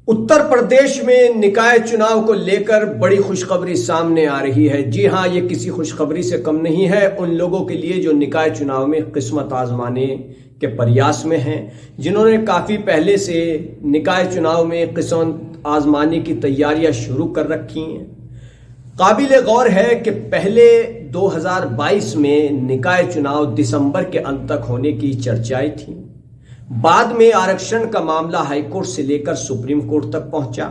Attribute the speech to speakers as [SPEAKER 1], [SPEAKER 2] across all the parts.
[SPEAKER 1] उत्तर प्रदेश में निकाय चुनाव को लेकर बड़ी खुशखबरी सामने आ रही है। जी हां, ये किसी खुशखबरी से कम नहीं है उन लोगों के लिए जो निकाय चुनाव में किस्मत आजमाने के प्रयास में हैं, जिन्होंने काफी पहले से निकाय चुनाव में किस्मत आजमाने की तैयारियां शुरू कर रखी हैं। काबिल गौर है कि पहले 2022 में निकाय चुनाव दिसंबर के अंत तक होने की चर्चाएं थीं। बाद में आरक्षण का मामला हाईकोर्ट से लेकर सुप्रीम कोर्ट तक पहुंचा।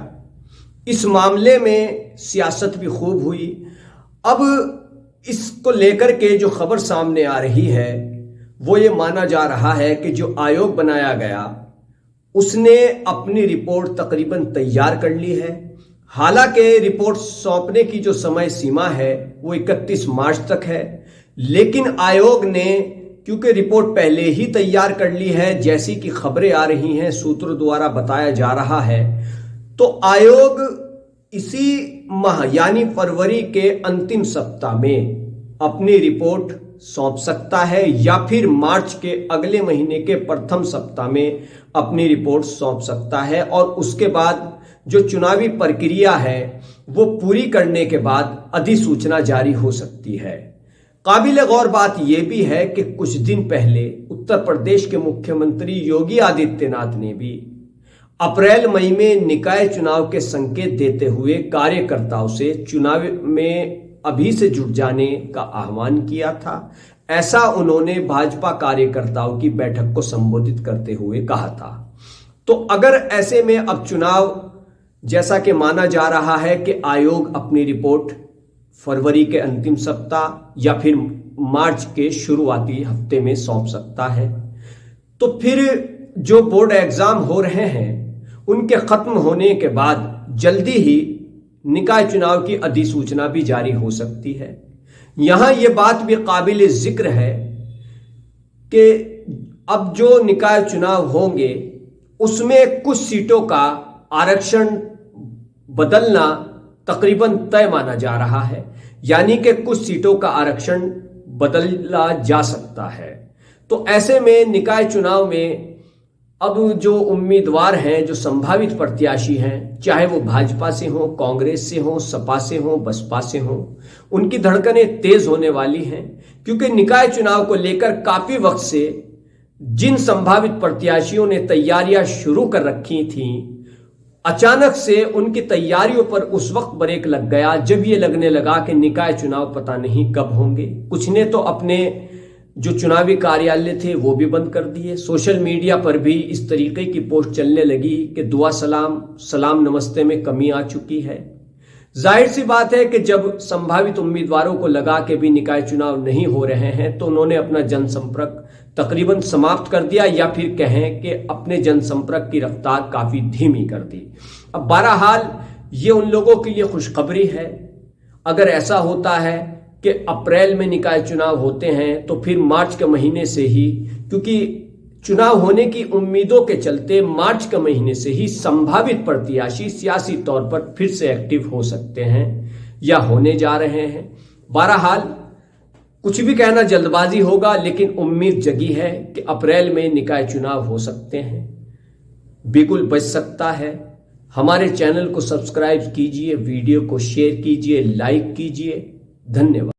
[SPEAKER 1] इस मामले में सियासत भी खूब हुई। अब इसको लेकर के जो खबर सामने आ रही है वो ये माना जा रहा है कि जो आयोग बनाया गया उसने अपनी रिपोर्ट तकरीबन तैयार कर ली है। हालांकि रिपोर्ट सौंपने की जो समय सीमा है वो 31 मार्च तक है, लेकिन आयोग ने क्योंकि रिपोर्ट पहले ही तैयार कर ली है, जैसी कि खबरें आ रही हैं, सूत्रों द्वारा बताया जा रहा है, तो आयोग इसी माह यानी फरवरी के अंतिम सप्ताह में अपनी रिपोर्ट सौंप सकता है या फिर मार्च के अगले महीने के प्रथम सप्ताह में अपनी रिपोर्ट सौंप सकता है। और उसके बाद जो चुनावी प्रक्रिया है वो पूरी करने के बाद अधिसूचना जारी हो सकती है। काबिल गौर बात यह भी है कि कुछ दिन पहले उत्तर प्रदेश के मुख्यमंत्री योगी आदित्यनाथ ने भी अप्रैल मई में निकाय चुनाव के संकेत देते हुए कार्यकर्ताओं से चुनाव में अभी से जुट जाने का आह्वान किया था। ऐसा उन्होंने भाजपा कार्यकर्ताओं की बैठक को संबोधित करते हुए कहा था। तो अगर ऐसे में अब चुनाव जैसा कि माना जा रहा है कि आयोग अपनी रिपोर्ट फरवरी के अंतिम सप्ताह या फिर मार्च के शुरुआती हफ्ते में सौंप सकता है, तो फिर जो बोर्ड एग्जाम हो रहे हैं उनके खत्म होने के बाद जल्दी ही निकाय चुनाव की अधिसूचना भी जारी हो सकती है। यहां यह बात भी काबिल जिक्र है कि अब जो निकाय चुनाव होंगे उसमें कुछ सीटों का आरक्षण बदलना तकरीबन तय माना जा रहा है, यानी कि कुछ सीटों का आरक्षण बदला जा सकता है। तो ऐसे में निकाय चुनाव में अब जो उम्मीदवार हैं, जो संभावित प्रत्याशी हैं, चाहे वो भाजपा से हो, कांग्रेस से हो, सपा से हो, बसपा से हो, उनकी धड़कनें तेज होने वाली हैं, क्योंकि निकाय चुनाव को लेकर काफी वक्त से जिन संभावित प्रत्याशियों ने तैयारियां शुरू कर रखी थीं, अचानक से उनकी तैयारियों पर उस वक्त ब्रेक लग गया जब ये लगने लगा कि निकाय चुनाव पता नहीं कब होंगे। कुछ ने तो अपने जो चुनावी कार्यालय थे वो भी बंद कर दिए। सोशल मीडिया पर भी इस तरीके की पोस्ट चलने लगी कि दुआ सलाम, सलाम नमस्ते में कमी आ चुकी है। जाहिर सी बात है कि जब संभावित उम्मीदवारों को लगा कि भी निकाय चुनाव नहीं हो रहे हैं तो उन्होंने अपना जनसंपर्क तकरीबन समाप्त कर दिया, या फिर कहें कि अपने जनसंपर्क की रफ्तार काफी धीमी कर दी। अब बहरहाल ये उन लोगों के लिए खुशखबरी है। अगर ऐसा होता है कि अप्रैल में निकाय चुनाव होते हैं तो फिर मार्च के महीने से ही, क्योंकि चुनाव होने की उम्मीदों के चलते मार्च के महीने से ही संभावित प्रत्याशी सियासी तौर पर फिर से एक्टिव हो सकते हैं या होने जा रहे हैं। बहरहाल कुछ भी कहना जल्दबाजी होगा, लेकिन उम्मीद जगी है कि अप्रैल में निकाय चुनाव हो सकते हैं, बिल्कुल बच सकता है। हमारे चैनल को सब्सक्राइब कीजिए, वीडियो को शेयर कीजिए, लाइक कीजिए। धन्यवाद।